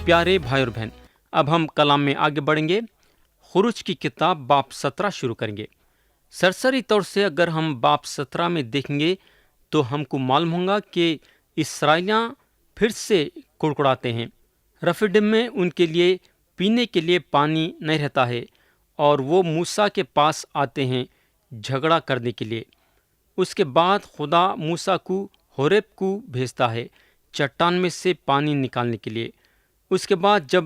پیارے بھائی اور بہن، اب ہم کلام میں آگے بڑھیں گے۔ خروج کی کتاب باب 17 شروع کریں گے۔ سرسری طور سے اگر ہم باب 17 میں دیکھیں گے تو ہم کو معلوم ہوگا کہ اسرائیلیاں پھر سے کڑکڑاتے ہیں۔ رفیڈم میں ان کے لیے پینے کے لیے پانی نہیں رہتا ہے اور وہ موسیٰ کے پاس آتے ہیں جھگڑا کرنے کے لیے۔ اس کے بعد خدا موسیٰ کو ہوریب کو بھیجتا ہے چٹان میں سے پانی نکالنے کے لیے۔ اس کے بعد جب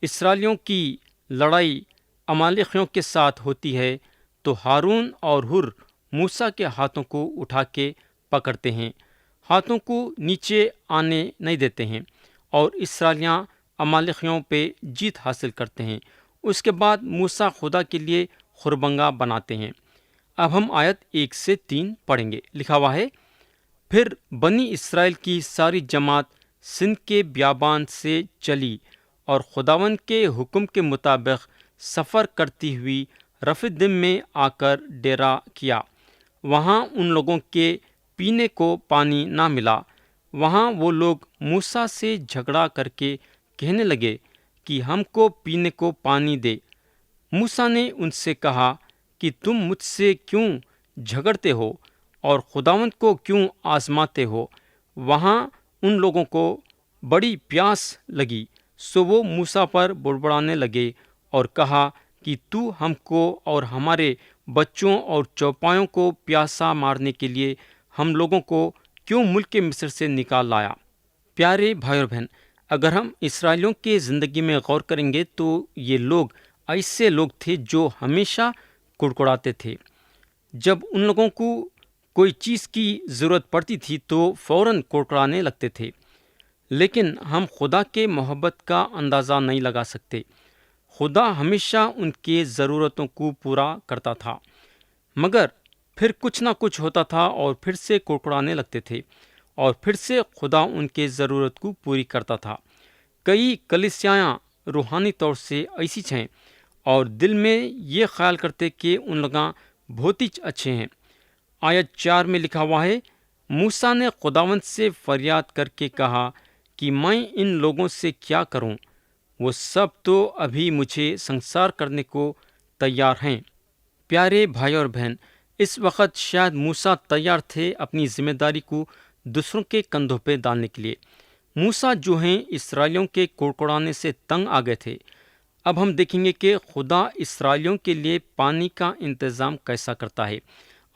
اسرائیلیوں کی لڑائی عمالیقیوں کے ساتھ ہوتی ہے تو ہارون اور ہر موسیٰ کے ہاتھوں کو اٹھا کے پکڑتے ہیں، ہاتھوں کو نیچے آنے نہیں دیتے ہیں اور اسرائیلیاں عمالیقیوں پہ جیت حاصل کرتے ہیں۔ اس کے بعد موسیٰ خدا کے لیے خربنگا بناتے ہیں۔ اب ہم آیت 1 سے 3 پڑھیں گے۔ لکھا ہوا ہے، پھر بنی اسرائیل کی ساری جماعت سندھ کے بیابان سے چلی اور خداوند کے حکم کے مطابق سفر کرتی ہوئی رفیدم میں آ کر ڈیرا کیا۔ وہاں ان لوگوں کے پینے کو پانی نہ ملا۔ وہاں وہ لوگ موسیٰ سے جھگڑا کر کے کہنے لگے کہ ہم کو پینے کو پانی دے۔ موسیٰ نے ان سے کہا کہ تم مجھ سے کیوں جھگڑتے ہو اور خداوند کو کیوں آزماتے ہو؟ وہاں ان لوگوں کو بڑی پیاس لگی، سو وہ موسیٰ پر بڑبڑانے لگے اور کہا کہ تو ہم کو اور ہمارے بچوں اور چوپایوں کو پیاسا مارنے کے لیے ہم لوگوں کو کیوں ملک مصر سے نکال لایا؟ پیارے بھائی اور بہن، اگر ہم اسرائیلیوں کے زندگی میں غور کریں گے تو یہ لوگ ایسے لوگ تھے جو ہمیشہ کڑکڑاتے تھے۔ جب ان لوگوں کو کوئی چیز کی ضرورت پڑتی تھی تو فوراً کڑکڑانے لگتے تھے، لیکن ہم خدا کے محبت کا اندازہ نہیں لگا سکتے۔ خدا ہمیشہ ان کے ضرورتوں کو پورا کرتا تھا، مگر پھر کچھ نہ کچھ ہوتا تھا اور پھر سے کڑکڑانے لگتے تھے اور پھر سے خدا ان کے ضرورت کو پوری کرتا تھا۔ کئی کلیسیاں روحانی طور سے ایسی ہیں اور دل میں یہ خیال کرتے کہ ان لوگاں بہت ہی اچھے ہیں۔ آیت 4 میں لکھا ہوا ہے، موسیٰ نے خداوند سے فریاد کر کے کہا کہ میں ان لوگوں سے کیا کروں؟ وہ سب تو ابھی مجھے سنسار کرنے کو تیار ہیں۔ پیارے بھائی اور بہن، اس وقت شاید موسیٰ تیار تھے اپنی ذمہ داری کو دوسروں کے کندھوں پہ ڈالنے کے لیے۔ موسیٰ جو ہیں اسرائیلیوں کے کڑکڑانے سے تنگ آ گئے تھے۔ اب ہم دیکھیں گے کہ خدا اسرائیلیوں کے لیے پانی کا انتظام کیسا کرتا ہے۔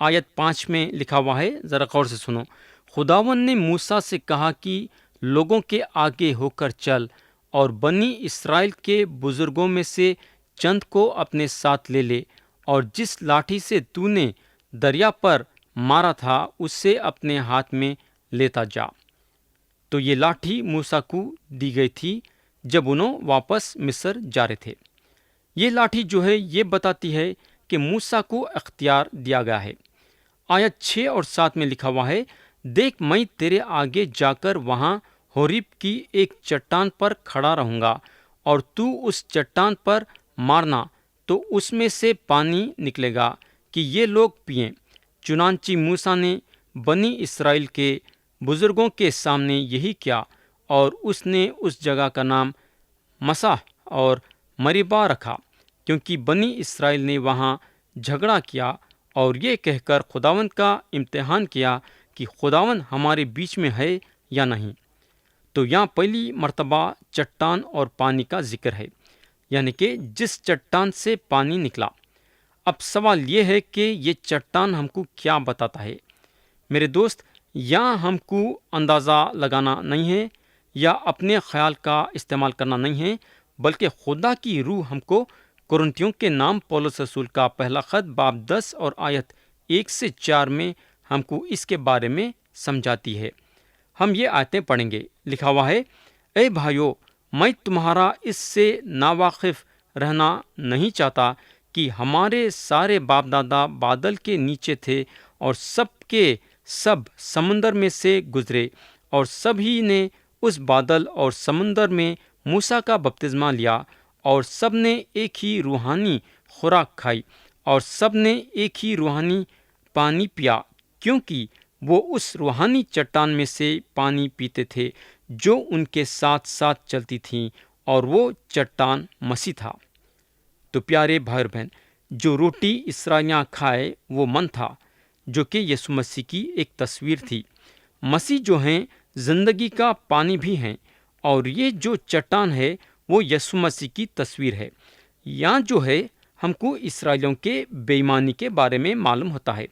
آیت 5 میں لکھا ہوا ہے، ذرا غور سے سنو۔ خداوند نے موسیٰ سے کہا کہ لوگوں کے آگے ہو کر چل اور بنی اسرائیل کے بزرگوں میں سے چند کو اپنے ساتھ لے لے، اور جس لاٹھی سے تو نے دریا پر مارا تھا اسے اپنے ہاتھ میں لیتا جا۔ تو یہ لاٹھی موسیٰ کو دی گئی تھی جب انہوں واپس مصر جا رہے تھے۔ یہ لاٹھی جو ہے یہ بتاتی ہے کہ موسیٰ کو اختیار دیا گیا ہے۔ آیت 6 اور 7 میں لکھا ہوا ہے، دیکھ میں تیرے آگے جا کر وہاں ہوریب کی ایک چٹان پر کھڑا رہوں گا، اور تو اس چٹان پر مارنا تو اس میں سے پانی نکلے گا کہ یہ لوگ پئیں۔ چنانچہ موسیٰ نے بنی اسرائیل کے بزرگوں کے سامنے یہی کیا، اور اس نے اس جگہ کا نام مسح اور مریبا رکھا، کیونکہ بنی اسرائیل نے وہاں جھگڑا کیا اور یہ کہہ کر خداوند کا امتحان کیا کہ خداوند ہمارے بیچ میں ہے یا نہیں۔ تو یہاں پہلی مرتبہ چٹان اور پانی کا ذکر ہے، یعنی کہ جس چٹان سے پانی نکلا۔ اب سوال یہ ہے کہ یہ چٹان ہم کو کیا بتاتا ہے؟ میرے دوست، یہاں ہم کو اندازہ لگانا نہیں ہے یا اپنے خیال کا استعمال کرنا نہیں ہے، بلکہ خدا کی روح ہم کو کرنتھیوں کے نام پولس رسول کا پہلا خط باب 10 اور آیت 1 سے 4 میں ہم کو اس کے بارے میں سمجھاتی ہے۔ ہم یہ آیتیں پڑھیں گے۔ لکھا ہوا ہے، اے بھائیو، میں تمہارا اس سے ناواقف رہنا نہیں چاہتا کہ ہمارے سارے باپ دادا بادل کے نیچے تھے اور سب کے سب سمندر میں سے گزرے، اور سبھی نے اس بادل اور سمندر میں موسیٰ کا بپتسمہ لیا، اور سب نے ایک ہی روحانی خوراک کھائی، اور سب نے ایک ہی روحانی پانی پیا، کیونکہ وہ اس روحانی چٹان میں سے پانی پیتے تھے جو ان کے ساتھ ساتھ چلتی تھیں، اور وہ چٹان مسیح تھا۔ تو پیارے بھائی اور بہن، جو روٹی اسرائیلیاں کھائے وہ من تھا، جو کہ یسوع مسیح کی ایک تصویر تھی۔ مسیح جو ہیں زندگی کا پانی بھی ہیں، اور یہ جو چٹان ہے وہ یسوع مسیح کی تصویر ہے۔ یہاں جو ہے ہم کو اسرائیلیوں کے بے ایمانی کے بارے میں معلوم ہوتا ہے۔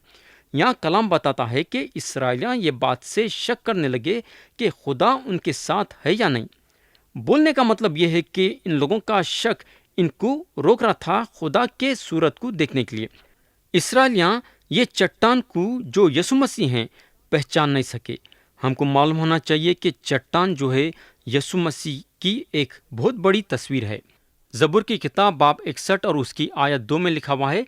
یہاں کلام بتاتا ہے کہ اسرائیلیاں یہ بات سے شک کرنے لگے کہ خدا ان کے ساتھ ہے یا نہیں۔ بولنے کا مطلب یہ ہے کہ ان لوگوں کا شک ان کو روک رہا تھا خدا کے صورت کو دیکھنے کے لیے۔ اسرائیلیاں یہ چٹان کو جو یسوع مسیح ہیں پہچان نہیں سکے۔ ہم کو معلوم ہونا چاہیے کہ چٹان جو ہے یسوع مسیح کی ایک بہت بڑی تصویر ہے۔ زبور کی کتاب باب 61 اور اس کی آیت 2 میں لکھا ہوا ہے،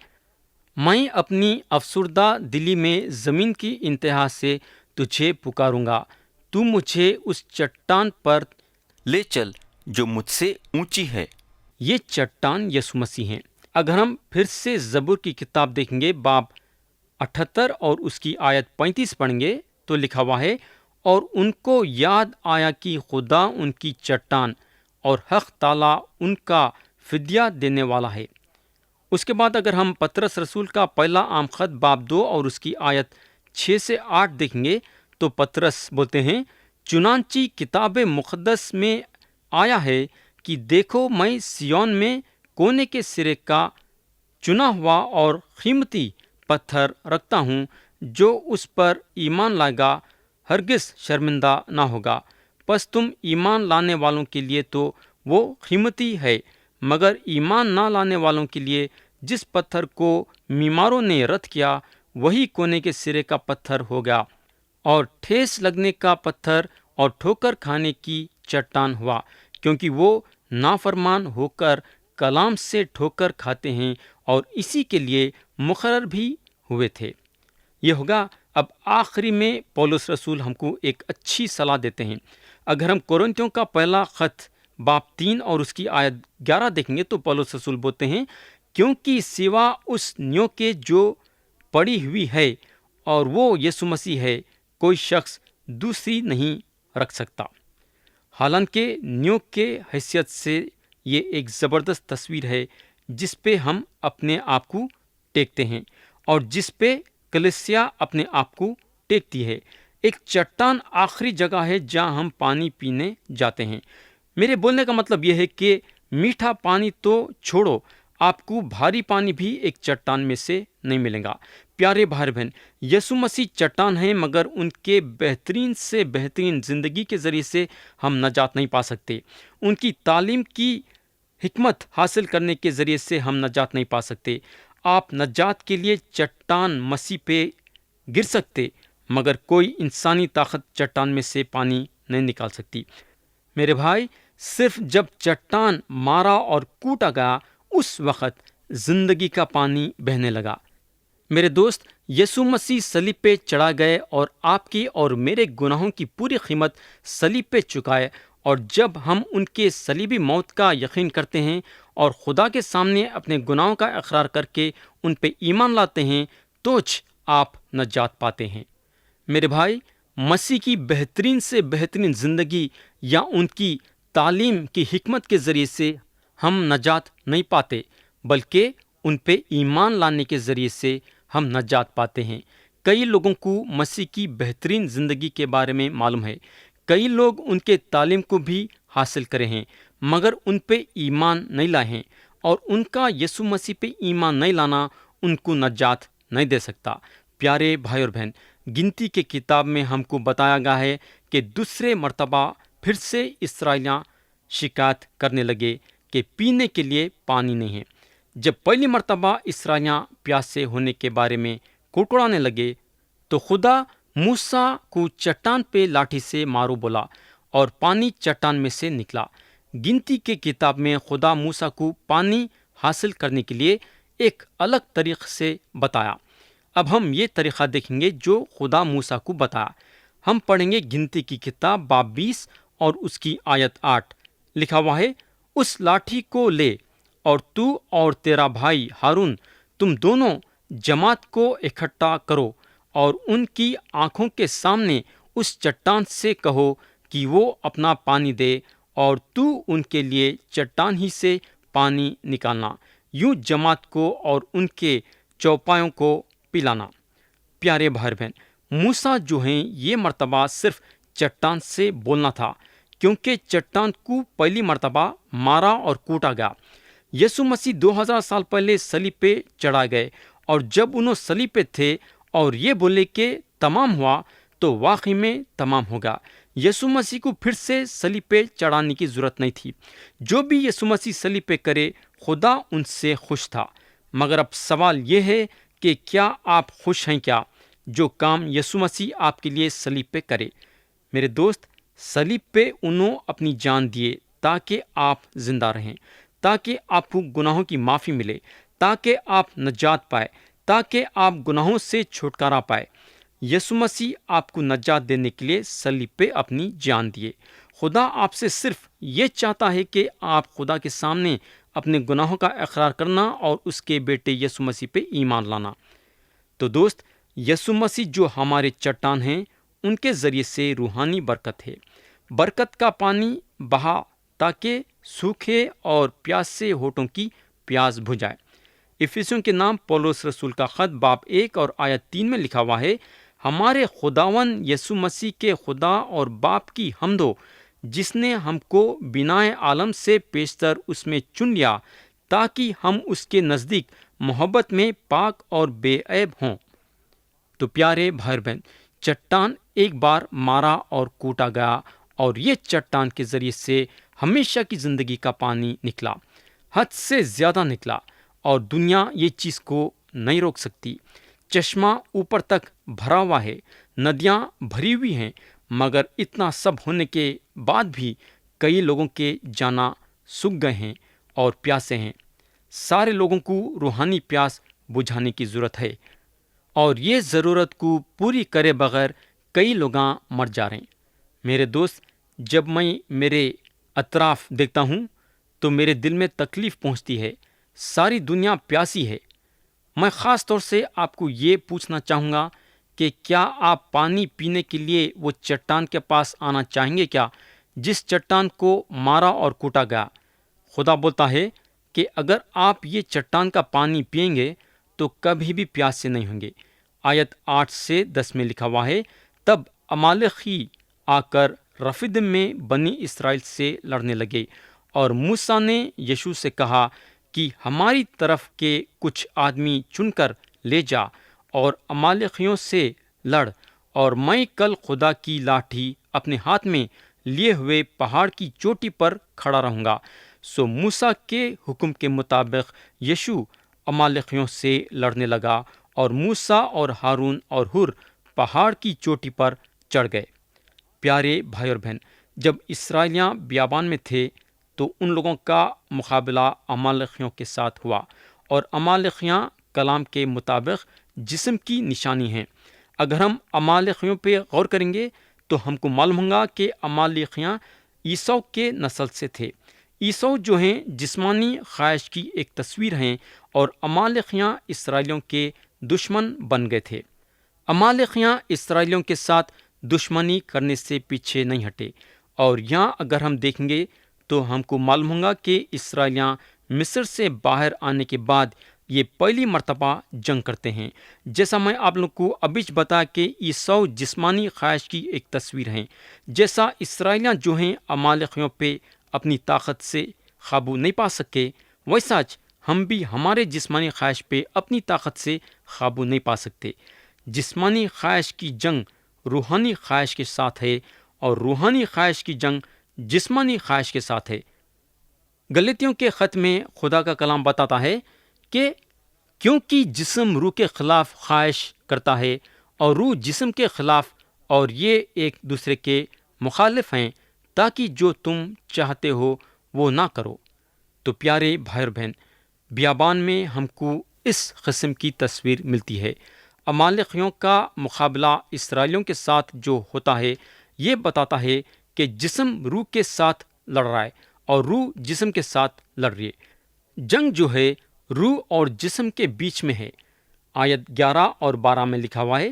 میں اپنی افسردہ دلی میں زمین کی انتہا سے تجھے پکاروں گا، تو مجھے اس چٹان پر لے چل جو مجھ سے اونچی ہے۔ یہ چٹان یسوع مسیح ہیں۔ اگر ہم پھر سے زبور کی کتاب دیکھیں گے، باب 78 اور اس کی آیت 35 پڑھیں گے تو لکھا ہوا ہے، اور ان کو یاد آیا کہ خدا ان کی چٹان اور حق تعالیٰ ان کا فدیہ دینے والا ہے۔ اس کے بعد اگر ہم پطرس رسول کا پہلا عام خط باب 2 اور اس کی آیت 6 سے 8 دیکھیں گے تو پطرس بولتے ہیں، چنانچہ کتاب مقدس میں آیا ہے کہ دیکھو میں سیون میں کونے کے سرے کا چنا ہوا اور قیمتی پتھر رکھتا ہوں، جو اس پر ایمان لائے گا ہرگز شرمندہ نہ ہوگا۔ پس تم ایمان لانے والوں کے لیے تو وہ قیمتی ہے، مگر ایمان نہ لانے والوں کے لیے جس پتھر کو میماروں نے رد کیا وہی کونے کے سرے کا پتھر ہو گیا، اور ٹھیس لگنے کا پتھر اور ٹھوکر کھانے کی چٹان ہوا، کیونکہ وہ نافرمان ہو کر کلام سے ٹھوکر کھاتے ہیں اور اسی کے لیے مقرر بھی ہوئے تھے۔ یہ ہوگا۔ اب آخری میں پولس رسول ہم کو ایک اچھی صلاح دیتے ہیں۔ اگر ہم کورنتھیوں کا پہلا خط باب 3 اور اس کی آیت 11 دیکھیں گے تو پولس رسول بولتے ہیں، کیونکہ سوا اس نیو کے جو پڑی ہوئی ہے اور وہ یسوع مسیح ہے، کوئی شخص دوسری نہیں رکھ سکتا۔ حالانکہ نیو کے حیثیت سے یہ ایک زبردست تصویر ہے جس پہ ہم اپنے آپ کو ٹیکتے ہیں اور جس پہ کلیسیا اپنے آپ کو ٹیکتی ہے۔ ایک چٹان آخری جگہ ہے جہاں ہم پانی پینے جاتے ہیں۔ میرے بولنے کا مطلب یہ ہے کہ میٹھا پانی تو چھوڑو، آپ کو بھاری پانی بھی ایک چٹان میں سے نہیں ملے گا۔ پیارے بھائی بہن، یسوع مسیح چٹان ہیں، مگر ان کے بہترین سے بہترین زندگی کے ذریعے سے ہم نجات نہیں پا سکتے۔ ان کی تعلیم کی حکمت حاصل کرنے کے ذریعے سے ہم نجات نہیں پا سکتے۔ آپ نجات کے لیے چٹان مسیح پہ گر سکتے، مگر کوئی انسانی طاقت چٹان میں سے پانی نہیں نکال سکتی۔ میرے بھائی، صرف جب چٹان مارا اور کوٹا گیا اس وقت زندگی کا پانی بہنے لگا۔ میرے دوست، یسوع مسیح صلیب پہ چڑھا گئے اور آپ کی اور میرے گناہوں کی پوری قیمت صلیب پہ چکائے، اور جب ہم ان کے صلیبی موت کا یقین کرتے ہیں اور خدا کے سامنے اپنے گناہوں کا اقرار کر کے ان پہ ایمان لاتے ہیں تو آپ نجات پاتے ہیں۔ میرے بھائی، مسیح کی بہترین سے بہترین زندگی یا ان کی تعلیم کی حکمت کے ذریعے سے ہم نجات نہیں پاتے، بلکہ ان پہ ایمان لانے کے ذریعے سے ہم نجات پاتے ہیں۔ کئی لوگوں کو مسیح کی بہترین زندگی کے بارے میں معلوم ہے، کئی لوگ ان کے تعلیم کو بھی حاصل کرے ہیں، مگر ان پہ ایمان نہیں لائے ہیں، اور ان کا یسوع مسیح پہ ایمان نہیں لانا ان کو نجات نہیں دے سکتا۔ پیارے بھائی اور بہن، گنتی کے کتاب میں ہم کو بتایا گیا ہے کہ دوسرے مرتبہ پھر سے اسرائیلیاں شکایت کرنے لگے کہ پینے کے لیے پانی نہیں ہے۔ جب پہلی مرتبہ اسرائیلیاں پیاسے ہونے کے بارے میں کوٹڑانے لگے تو خدا موسیٰ کو چٹان پہ لاٹھی سے مارو بولا اور پانی چٹان میں سے نکلا۔ گنتی کے کتاب میں خدا موسیٰ کو پانی حاصل کرنے کے لیے ایک الگ طریقے سے بتایا۔ اب ہم یہ طریقہ دیکھیں گے جو خدا موسیٰ کو بتایا۔ ہم پڑھیں گے گنتی کی کتاب باب 20 اور اس کی آیت 8۔ لکھا ہوا ہے، اس لاٹھی کو لے اور تو اور تیرا بھائی ہارون تم دونوں جماعت کو اکٹھا کرو اور ان کی آنکھوں کے سامنے اس چٹان سے کہو کہ وہ اپنا پانی دے، اور تو ان کے لیے چٹان ہی سے پانی نکالنا، یوں جماعت کو اور ان کے چوپایوں کو پلانا۔ پیارے بھائی بہن، موسیٰ جو ہیں یہ مرتبہ صرف چٹان سے بولنا تھا، کیونکہ چٹان کو پہلی مرتبہ مارا اور کوٹا گیا۔ یسوع مسیح 2000 سال پہلے صلیب پہ چڑھا گئے، اور جب انہوں صلیب پہ تھے اور یہ بولے کہ تمام ہوا، تو واقعی میں تمام ہوگا۔ یسوع مسیح کو پھر سے صلیب پہ چڑھانے کی ضرورت نہیں تھی۔ جو بھی یسوع مسیح صلیب پہ کرے، خدا ان سے خوش تھا۔ مگر اب سوال یہ ہے کہ کیا آپ خوش ہیں کیا جو کام یسوع مسیح آپ کے لیے صلیب پہ کرے؟ میرے دوست، صلیب پہ انہوں اپنی جان دیے تاکہ آپ زندہ رہیں، تاکہ آپ کو گناہوں کی معافی ملے، تاکہ آپ نجات پائے، تاکہ آپ گناہوں سے چھٹکارا پائے۔ یسوع مسیح آپ کو نجات دینے کے لیے صلیب پہ اپنی جان دیے۔ خدا آپ سے صرف یہ چاہتا ہے کہ آپ خدا کے سامنے اپنے گناہوں کا اقرار کرنا اور اس کے بیٹے یسوع مسیح پہ ایمان لانا۔ تو دوست، یسوع مسیح جو ہمارے چٹان ہیں، ان کے ذریعے سے روحانی برکت ہے۔ برکت کا پانی بہا تاکہ سوکھے اور پیاسے ہونٹوں کی پیاس بجھائے۔ افسیوں کے نام پولس رسول کا خط باب 1 اور آیت 3 میں لکھا ہوا ہے، ہمارے خداوند یسوع مسیح کے خدا اور باپ کی حمد ہو، جس نے ہم کو بنائے عالم سے پیشتر اس میں چن لیا تاکہ ہم اس کے نزدیک محبت میں پاک اور بے عیب ہوں۔ تو پیارے بھائی بہن، چٹان ایک بار مارا اور کوٹا گیا، اور یہ چٹان کے ذریعے سے ہمیشہ کی زندگی کا پانی نکلا، حد سے زیادہ نکلا، اور دنیا یہ چیز کو نہیں روک سکتی۔ چشمہ اوپر تک بھرا ہوا ہے، ندیاں بھری ہوئی ہیں، مگر اتنا سب ہونے کے بعد بھی کئی لوگوں کے جانا سوکھ گئے ہیں اور پیاسے ہیں۔ سارے لوگوں کو روحانی پیاس بجھانے کی ضرورت ہے، اور یہ ضرورت کو پوری کرے بغیر کئی لوگاں مر جا رہے ہیں۔ میرے دوست، جب میں میرے اطراف دیکھتا ہوں تو میرے دل میں تکلیف پہنچتی ہے۔ ساری دنیا پیاسی ہے۔ میں خاص طور سے آپ کو یہ پوچھنا چاہوں گا کہ کیا آپ پانی پینے کے لیے وہ چٹان کے پاس آنا چاہیں گے کیا، جس چٹان کو مارا اور کوٹا گیا؟ خدا بولتا ہے کہ اگر آپ یہ چٹان کا پانی پئیں گے تو کبھی بھی پیاسے نہیں ہوں گے۔ آیت 8 سے 10 میں لکھا ہوا ہے، تب عمالقی آ کر رفیدم میں بنی اسرائیل سے لڑنے لگے، اور موسیٰ نے یشوع سے کہا کہ ہماری طرف کے کچھ آدمی چن کر لے جا اور عمالقیوں سے لڑ، اور میں کل خدا کی لاٹھی اپنے ہاتھ میں لیے ہوئے پہاڑ کی چوٹی پر کھڑا رہوں گا۔ سو موسیٰ کے حکم کے مطابق یشوع عمالقیوں سے لڑنے لگا، اور موسیٰ اور ہارون اور ہر پہاڑ کی چوٹی پر چڑھ گئے۔ پیارے بھائی اور بہن، جب اسرائیلیاں بیابان میں تھے تو ان لوگوں کا مقابلہ عمالقیوں کے ساتھ ہوا، اور عمالقیاں کلام کے مطابق جسم کی نشانی ہیں۔ اگر ہم عمالقیوں پہ غور کریں گے تو ہم کو معلوم ہوگا کہ عمالقیاں عیسو کے نسل سے تھے۔ عیسو جو ہیں جسمانی خواہش کی ایک تصویر ہیں، اور عمالقیاں اسرائیلیوں کے دشمن بن گئے تھے۔ عمالقیاں اسرائیلیوں کے ساتھ دشمنی کرنے سے پیچھے نہیں ہٹے، اور یہاں اگر ہم دیکھیں گے تو ہم کو معلوم ہوگا کہ اسرائیلیاں مصر سے باہر آنے کے بعد یہ پہلی مرتبہ جنگ کرتے ہیں۔ جیسا میں آپ لوگ کو ابھی بتایا کہ عیسو جسمانی خواہش کی ایک تصویر ہیں، جیسا اسرائیلیاں جو ہیں عمالقیوں پہ اپنی طاقت سے قابو نہیں پا سکے، ویسا ہم بھی ہمارے جسمانی خواہش پہ اپنی طاقت سے قابو نہیں پا سکتے۔ جسمانی خواہش کی جنگ روحانی خواہش کے ساتھ ہے، اور روحانی خواہش کی جنگ جسمانی خواہش کے ساتھ ہے۔ گلاطیوں کے خط میں خدا کا کلام بتاتا ہے کہ کیونکہ جسم روح کے خلاف خواہش کرتا ہے، اور روح جسم کے خلاف، اور یہ ایک دوسرے کے مخالف ہیں، تاکہ جو تم چاہتے ہو وہ نہ کرو۔ تو پیارے بھائی اور بہن، بیابان میں ہم کو اس قسم کی تصویر ملتی ہے۔ عمالقیوں کا مقابلہ اسرائیلیوں کے ساتھ جو ہوتا ہے، یہ بتاتا ہے کہ جسم روح کے ساتھ لڑ رہا ہے، اور روح جسم کے ساتھ لڑ رہی ہے۔ جنگ جو ہے روح اور جسم کے بیچ میں ہے۔ آیت 11 اور 12 میں لکھا ہوا ہے،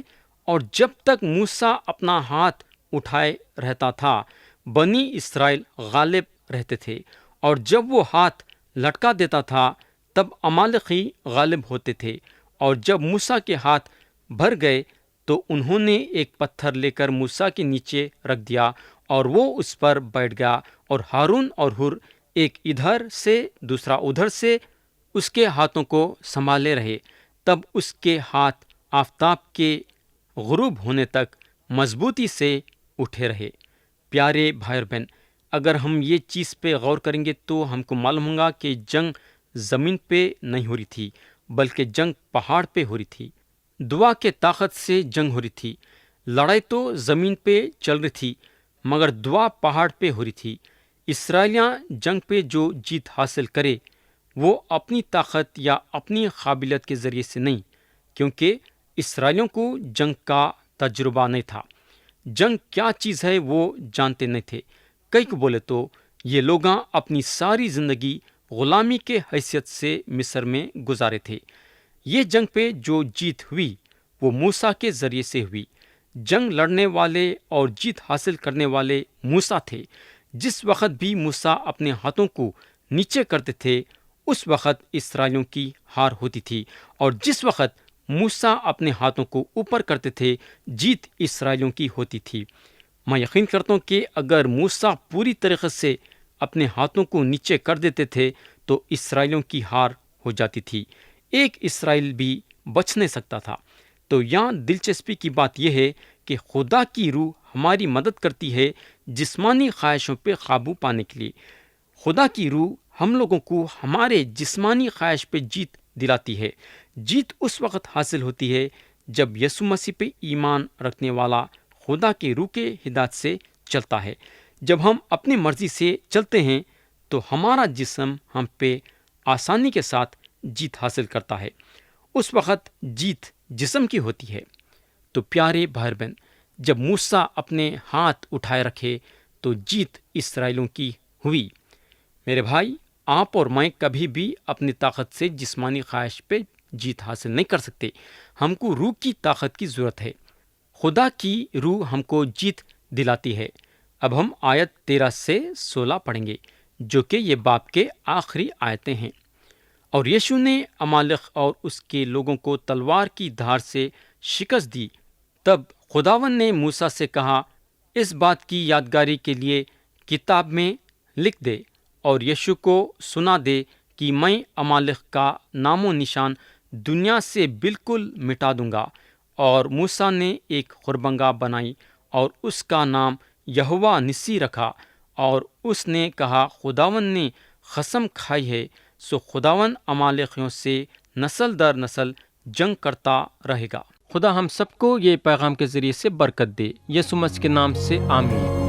اور جب تک موسیٰ اپنا ہاتھ اٹھائے رہتا تھا، بنی اسرائیل غالب رہتے تھے، اور جب وہ ہاتھ لٹکا دیتا تھا تب عمالقی غالب ہوتے تھے، اور جب موسیٰ کے ہاتھ بھر گئے تو انہوں نے ایک پتھر لے کر موسیٰ کے نیچے رکھ دیا، اور وہ اس پر بیٹھ گیا، اور ہارون اور ہر ایک ادھر سے دوسرا ادھر سے اس کے ہاتھوں کو سنبھالے رہے۔ تب اس کے ہاتھ آفتاب کے غروب ہونے تک مضبوطی سے اٹھے رہے۔ پیارے بھائی اور بہن، اگر ہم یہ چیز پہ غور کریں گے تو ہم کو معلوم ہوگا کہ جنگ زمین پہ نہیں ہو رہی تھی، بلکہ جنگ پہاڑ پہ ہو رہی تھی۔ دعا کے طاقت سے جنگ ہو رہی تھی۔ لڑائی تو زمین پہ چل رہی تھی، مگر دعا پہاڑ پہ ہو رہی تھی۔ اسرائیلیاں جنگ پہ جو جیت حاصل کرے وہ اپنی طاقت یا اپنی قابلیت کے ذریعے سے نہیں، کیونکہ اسرائیلیوں کو جنگ کا تجربہ نہیں تھا۔ جنگ کیا چیز ہے وہ جانتے نہیں تھے۔ کئی کو بولے تو یہ لوگاں اپنی ساری زندگی غلامی کے حیثیت سے مصر میں گزارے تھے۔ یہ جنگ پہ جو جیت ہوئی وہ موسیٰ کے ذریعے سے ہوئی۔ جنگ لڑنے والے اور جیت حاصل کرنے والے موسیٰ تھے۔ جس وقت بھی موسیٰ اپنے ہاتھوں کو نیچے کرتے تھے اس وقت اسرائیلیوں کی ہار ہوتی تھی، اور جس وقت موسیٰ اپنے ہاتھوں کو اوپر کرتے تھے جیت اسرائیلیوں کی ہوتی تھی۔ میں یقین کرتا ہوں کہ اگر موسیٰ پوری طریقے سے اپنے ہاتھوں کو نیچے کر دیتے تھے تو اسرائیلیوں کی ہار ہو جاتی تھی، ایک اسرائیل بھی بچ نہیں سکتا تھا۔ تو یہاں دلچسپی کی بات یہ ہے کہ خدا کی روح ہماری مدد کرتی ہے جسمانی خواہشوں پہ قابو پانے کے لیے۔ خدا کی روح ہم لوگوں کو ہمارے جسمانی خواہش پہ جیت دلاتی ہے۔ جیت اس وقت حاصل ہوتی ہے جب یسوع مسیح پہ ایمان رکھنے والا خدا کے روح کے ہدایت سے چلتا ہے۔ جب ہم اپنی مرضی سے چلتے ہیں تو ہمارا جسم ہم پہ آسانی کے ساتھ جیت حاصل کرتا ہے۔ اس وقت جیت جسم کی ہوتی ہے۔ تو پیارے بھائی بہن، جب موسیٰ اپنے ہاتھ اٹھائے رکھے تو جیت اسرائیلیوں کی ہوئی۔ میرے بھائی، آپ اور میں کبھی بھی اپنی طاقت سے جسمانی خواہش پہ جیت حاصل نہیں کر سکتے۔ ہم کو روح کی طاقت کی ضرورت ہے۔ خدا کی روح ہم کو جیت دلاتی ہے۔ اب ہم آیت 13 سے 16 پڑھیں گے، جو کہ یہ باب کے آخری آیتیں ہیں۔ اور یشوع نے عمالق اور اس کے لوگوں کو تلوار کی دھار سے شکست دی۔ تب خداوند نے موسیٰ سے کہا، اس بات کی یادگاری کے لیے کتاب میں لکھ دے اور یشوع کو سنا دے کہ میں عمالق کا نام و نشان دنیا سے بالکل مٹا دوں گا۔ اور موسیٰ نے ایک خربنگاہ بنائی اور اس کا نام یہوہ نسی رکھا، اور اس نے کہا، خداوند نے قسم کھائی ہے، سو خداوند عمالقیوں سے نسل در نسل جنگ کرتا رہے گا۔ خدا ہم سب کو یہ پیغام کے ذریعے سے برکت دے، یسوع مسیح کے نام سے آمین۔